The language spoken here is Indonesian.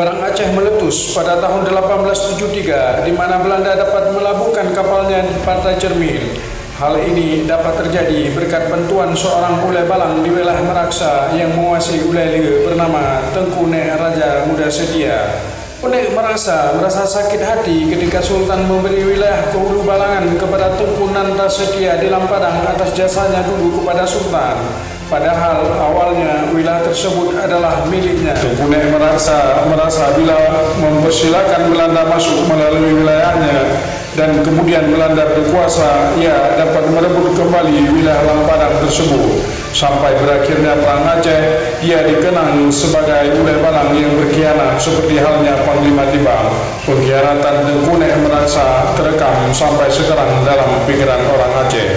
Perang Aceh meletus pada tahun 1873, di mana Belanda dapat melabuhkan kapalnya di pantai Cermin. Hal ini dapat terjadi berkat bantuan seorang ulai balang di wilayah Meraksa yang menguasai ulai lieu bernama Tengku Nek Raja Muda Setia. Unek merasa sakit hati ketika Sultan memberi wilayah ke Ulu Balangan kepada Tengku Nanta Setia di Lampadang atas jasanya dulu kepada Sultan. Padahal awalnya wilayah tersebut adalah miliknya. Tengku Nek merasa bila mempersilakan Belanda masuk melalui wilayahnya dan kemudian Belanda berkuasa, ia dapat merebut kembali wilayah Lampadang tersebut. Sampai berakhirnya Perang Aceh, ia dikenang sebagai ulai balang yang berkhianat seperti halnya Panglima Tibang. Pengkhianatan Tengku Nek terekam sampai sekarang dalam pikiran orang Aceh.